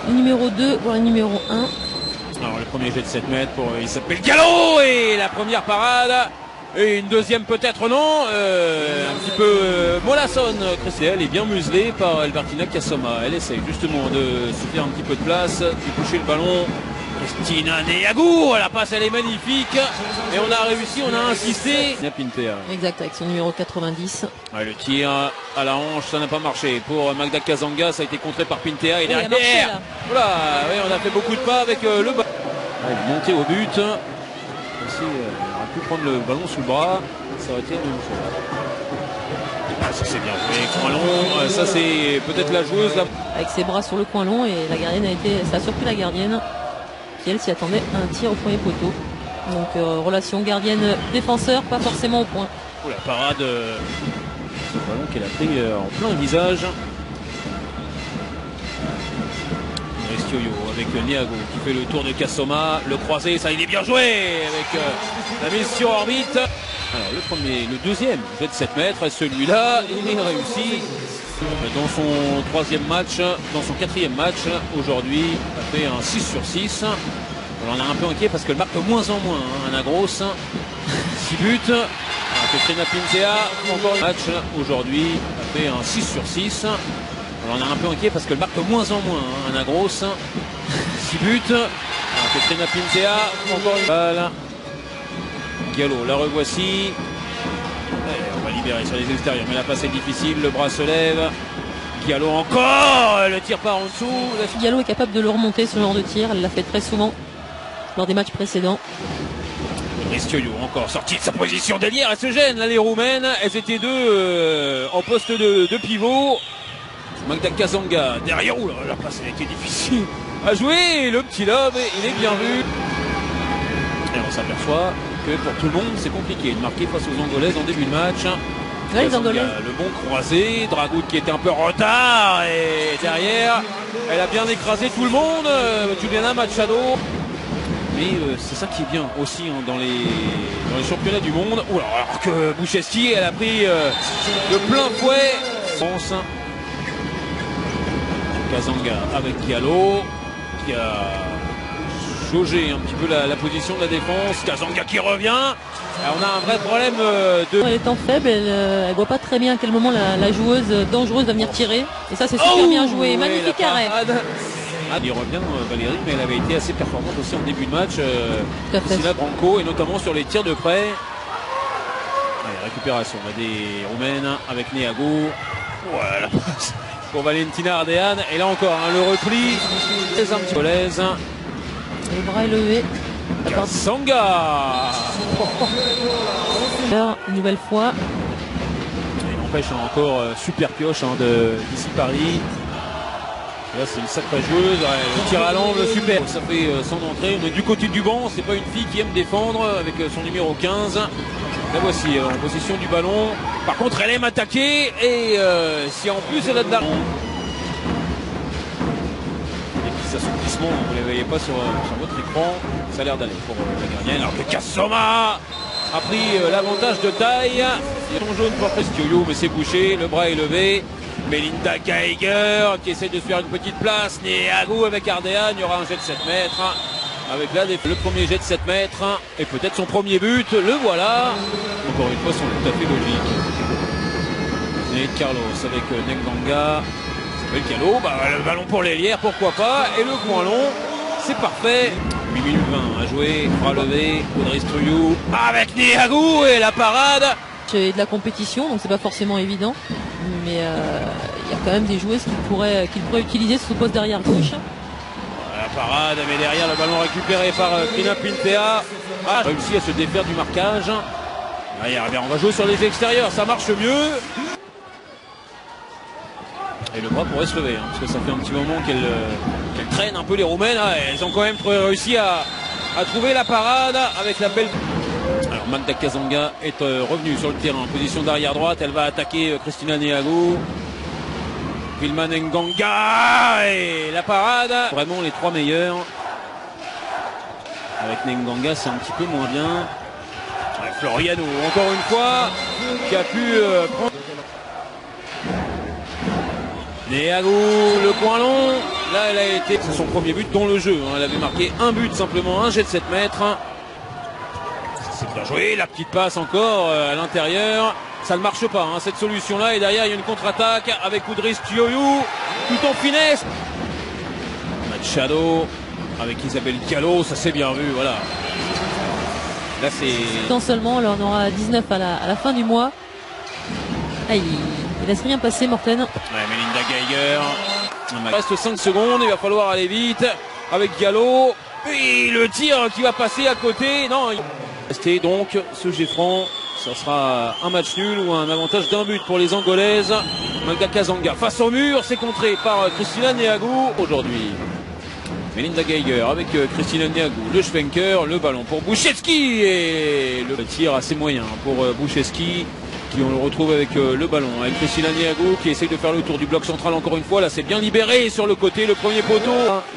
le numéro 2 pour le numéro 1. Alors le premier jet de 7 mètres pour il s'appelle Gallo et la première parade. Et une deuxième peut-être non, un petit peu mollassonne. Elle est bien muselée par Albertina Cassoma. Elle essaye justement de se faire un petit peu de place, de coucher le ballon. Cristina Neagou, la passe elle est magnifique. Et on a réussi, on a insisté. Pintea. Exact, avec son numéro 90. Ouais, le tir à la hanche, ça n'a pas marché. Pour Magda Kazanga, ça a été contré par Pintea. Et il a derrière, marché, là. voilà, oui, on a fait beaucoup de pas avec le ballon. Montée au but. Aussi, on aurait pu prendre le ballon sous le bras, ça aurait été une chose. Ah, ça c'est bien joué, coin long, ça c'est peut-être la joueuse là. Avec ses bras sur le coin long, et la gardienne ça a surpris la gardienne qui elle s'y attendait à un tir au premier poteau. Donc relation gardienne-défenseur, pas forcément au point. Oh, la parade, ce ballon qu'elle a pris en plein visage. Restioyo avec Niago qui fait le tour de Cassoma, le croisé, ça il est bien joué avec la mise sur orbite. Alors le deuxième jet de 7 mètres, et celui-là il est réussi dans son troisième match, dans son quatrième match aujourd'hui, a fait un 6 sur 6. On en a un peu inquiet parce qu'elle marque de moins en moins, hein, Anna Gross, 6 buts. Cristina Pintea, encore un match aujourd'hui, a fait un 6 sur 6. On en a un peu inquiet parce qu'elle marque de moins en moins, hein, Anna Gross, 6 buts. Cristina Pintea, encore une balle. Gallo, la revoici. Allez, on va libérer sur les extérieurs, mais la passe est difficile, le bras se lève. Gallo encore, le tir part en dessous. Gallo est capable de le remonter, ce genre de tir, elle l'a fait très souvent lors des matchs précédents. Ristioyo encore sorti de sa position d'ailière, elle se gêne là les Roumaines, elles étaient deux en poste de pivot. Magda Kazanga derrière, où la passe elle a été difficile à jouer, le petit lob il est bien vu. Et on s'aperçoit que pour tout le monde c'est compliqué de marquer face aux Angolaises en début de match. Ouais, les Angolaises. Le bon croisé, Dragout qui était un peu en retard et derrière elle a bien écrasé tout le monde, Juliana Machado. Mais c'est ça qui est bien aussi hein, dans les championnats du monde. Ouh, alors que Bouchesky elle a pris de plein fouet. France. Kazanga avec Gallo qui a jaugé un petit peu la position de la défense. Kazanga qui revient. Alors on a un vrai problème de... Elle est en faible, elle voit pas très bien à quel moment la joueuse dangereuse va venir tirer. Et ça c'est super bien joué, magnifique arrêt. Il revient Valérie, mais elle avait été assez performante aussi en début de match. Priscilla Branco, et notamment sur les tirs de près. Allez, récupération des Roumaines avec Neago. Voilà, pour Valentina Ardean. Et là encore, hein, le repli. C'est un petit peu l'aise. Le bras est levé. Kazanga. Une nouvelle fois. Il n'empêche encore super pioche hein, d'ici Paris. Là c'est une sacrée joueuse, le tir à l'angle super, ça fait son entrée, on est du côté du banc, c'est pas une fille qui aime défendre avec son numéro 15. La voici en possession du ballon, par contre elle aime attaquer et si en plus elle a de la... Des petits assouplissements, vous ne les voyez pas sur votre écran, ça a l'air d'aller pour la gardienne, alors que Cassoma a pris l'avantage de taille, ton jaune pour Restioyo mais c'est bouché, le bras est levé. Melinda Geiger qui essaie de se faire une petite place. Neago avec Ardean, il y aura un jet de 7 mètres. Avec là le premier jet de 7 mètres. Et peut-être son premier but. Le voilà. Encore une fois, c'est tout à fait logique. Et Carlos avec Nenganga. C'est Gallo. Le ballon pour l'ailière, pourquoi pas. Et le coin long, c'est parfait. 8 minutes 20 à jouer. Bras levé. Audrey Struyou avec Neago et la parade. C'est de la compétition, donc c'est pas forcément évident. Mais il y a quand même des joueuses qu'il pourrait utiliser sur ce poste derrière gauche. La parade, mais derrière le ballon récupéré par Cristina Pintea. Ah, réussi à se défaire du marquage. Derrière, on va jouer sur les extérieurs, ça marche mieux. Et le bras pourrait se lever, hein, parce que ça fait un petit moment qu'elle traîne un peu les Roumaines. Ah, elles ont quand même réussi à trouver la parade avec la belle... Alors Magda Kazanga est revenue sur le terrain en position d'arrière droite. Elle va attaquer Cristina Neago. Vilma Nenganga et la parade. Vraiment les trois meilleurs. Avec Nenganga c'est un petit peu moins bien. Floriano encore une fois qui a pu prendre... Neago, le coin long. Là, elle a été, c'est son premier but dans le jeu. Hein. Elle avait marqué un but, simplement un jet de 7 mètres. C'est bien joué, la petite passe encore à l'intérieur. Ça ne marche pas, hein, cette solution-là. Et derrière, il y a une contre-attaque avec Udris Tioyou, tout en finesse. Machado avec Isabelle Diallo, ça s'est bien vu, voilà. Là, c'est... Tant seulement, là, on aura 19 à la fin du mois. Ah, il laisse rien passer, Morten. Ouais, Melinda Geiger. Il reste 5 secondes, il va falloir aller vite avec Diallo. Et le tir qui va passer à côté. Non, il restait donc ce jet franc. Ça sera un match nul ou un avantage d'un but pour les Angolaises. Magda Kazanga face au mur, c'est contré par Christina Niagou aujourd'hui. Melinda Geiger avec Christina Niagou, le Schwenker, le ballon pour Boucheski et le tir assez moyen pour Boucheski qui on le retrouve avec le ballon, avec Christina Niagou qui essaye de faire le tour du bloc central encore une fois. Là c'est bien libéré sur le côté, le premier poteau.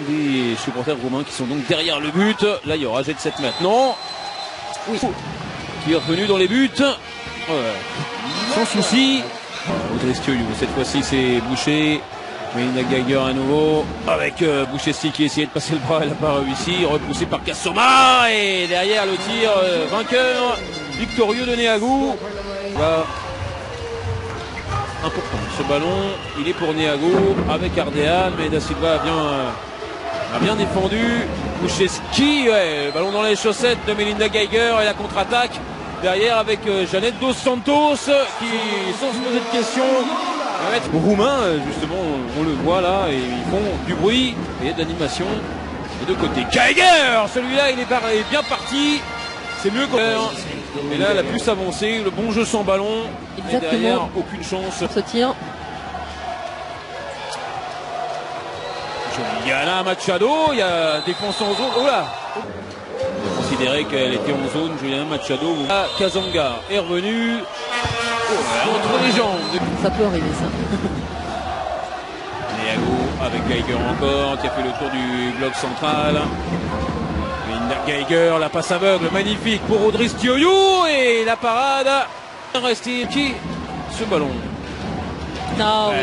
Des supporters roumains qui sont donc derrière le but. Là il y aura jet de 7 maintenant. Oui. Qui est revenu dans les buts. Sans souci. Audrey Stioyou, cette fois-ci c'est Boucher. Melinda Geiger à nouveau avec Boucheski qui essayait de passer le bras, elle n'a pas réussi, repoussé par Kassoma et derrière le tir vainqueur victorieux de Niagou. Là, important ce ballon, il est pour Niagou avec Ardean, mais Da Silva a bien défendu. Boucheski, ouais, le ballon dans les chaussettes de Melinda Geiger et la contre-attaque derrière avec Jeannette Dos Santos qui, sans se poser de questions, aux Roumains, justement, on le voit là, et ils font du bruit et de l'animation. Et de côté, Geiger, celui-là, il est bien parti. C'est mieux qu'on. Et là, elle a plus avancé, le bon jeu sans ballon. Exactement. Et derrière, aucune chance. Ce tir. Juliana Machado, il y a défense en zone. Oh là! On a considéré qu'elle était en zone, Juliana Machado. Kazanga est revenu. Entre les jambes. Ça peut arriver ça. Niagou avec Geiger encore qui a fait le tour du bloc central. Melinda Geiger, la passe aveugle magnifique pour Audrey Stioyou et la parade. Resté qui ce ballon. Ah oui.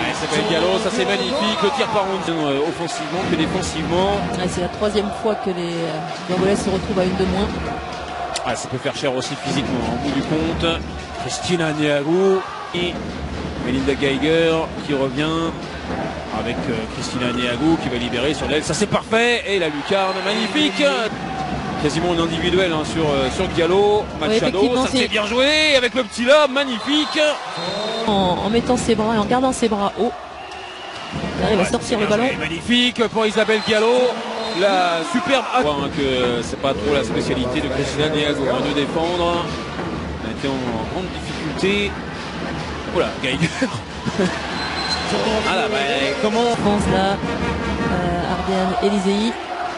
Elle s'appelle Diallo, ça c'est magnifique. Le tir par Ronde offensivement que défensivement. C'est la troisième fois que les Angolais se retrouvent à une de moins. Ah, ça peut faire cher aussi physiquement en bout du compte. Christina Niagou et Melinda Geiger qui revient avec Christina Niagou qui va libérer sur l'aile. Ça c'est parfait. Et la lucarne magnifique. Quasiment un individuel hein, sur Diallo. Machado, oui, ça c'est bien joué avec le petit lob magnifique. En mettant ses bras et en gardant ses bras haut. Là, il va sortir le ballon. Magnifique pour Isabelle Diallo. La superbe. Que c'est pas trop la spécialité de Christina Niagou de défendre. Elle a été en grande difficulté. Voilà, Geiger. Ah là, bah, comment Je pense là, Ardean Elisei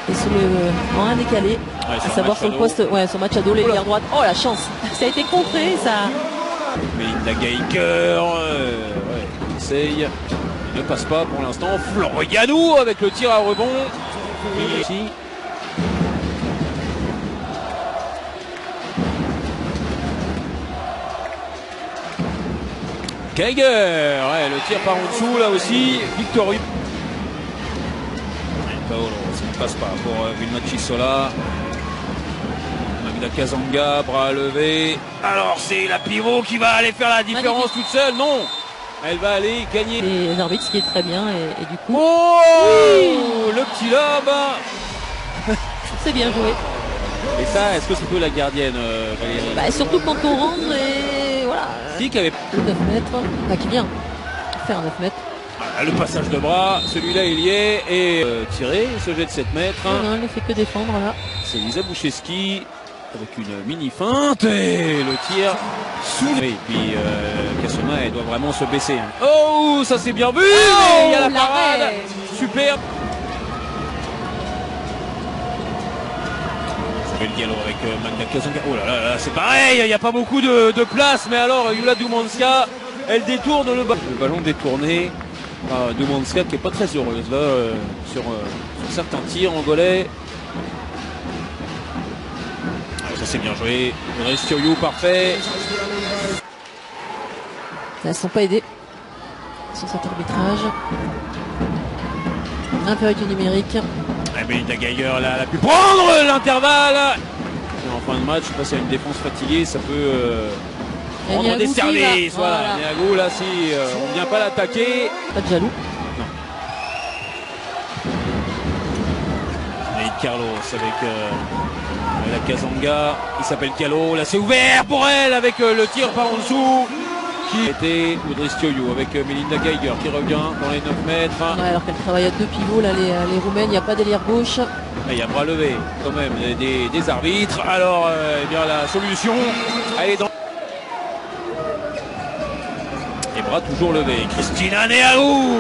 est sur en un décalé. Ouais, à savoir sur le poste, ouais, sur Machado, l'ailière droite. Oh la chance, ça a été contré, ça. Melinda Geiger, ouais, essaye. Il ne passe pas pour l'instant. Florianou avec le tir à rebond. Ici. Geiger, ouais, le tir par en dessous là aussi, victorieux. Paolo, ça ne passe pas pour Vilma Chisola. Magda Kazanga, bras levés. Alors c'est la pivot qui va aller faire la différence toute seule, non. Elle va aller gagner. Les arbitres, ce qui est très bien, et du coup. Oh oui, le petit lob. C'est bien joué. Et ça, est-ce que c'est peu la gardienne, Valérie? Bah, surtout quand on rentre et voilà. Qui avait 9 mètres, qui vient faire 9 mètres. voilà, le passage de bras, celui-là il y est, et tiré, ce jet de 7 mètres. Non, elle ne fait que défendre là. C'est Lisa Boucheski avec une mini feinte et le tir sous. Et puis Kassoma, elle doit vraiment se baisser. Hein. Oh, ça c'est bien vu. Oh, il y a la parade, superbe. Le Diallo avec Magda Kazanga. Oh là là, là c'est pareil, il n'y a pas beaucoup de place, mais alors Yula Dumanska, elle détourne le ballon. Le ballon détourné par Dumanska qui n'est pas très heureuse là sur certains tirs angolais. Ça c'est bien joué. Restioyou parfait. Elles ne sont pas aidées sur cet arbitrage. Infériorité numérique. Melinda Geiger là, elle a pu prendre l'intervalle. En fin de match, je sais pas s'il y a une défense fatiguée, ça peut rendre des services. Voilà, Niagou là, si on ne vient pas l'attaquer. Pas de jaloux. Non. Et Carlos avec la Kazanga. Il s'appelle Calo. Là, c'est ouvert pour elle avec le tir par en dessous. Qui était Audrey Stioiu avec Melinda Geiger qui revient dans les 9 mètres. Ouais, alors qu'elle travaille à 2 pivots, là, les Roumaines, il n'y a pas d'ailière gauche. Il y a bras levé quand même des arbitres. Alors, eh bien, la solution, elle est dans. Et bras toujours levés. Christina Niagou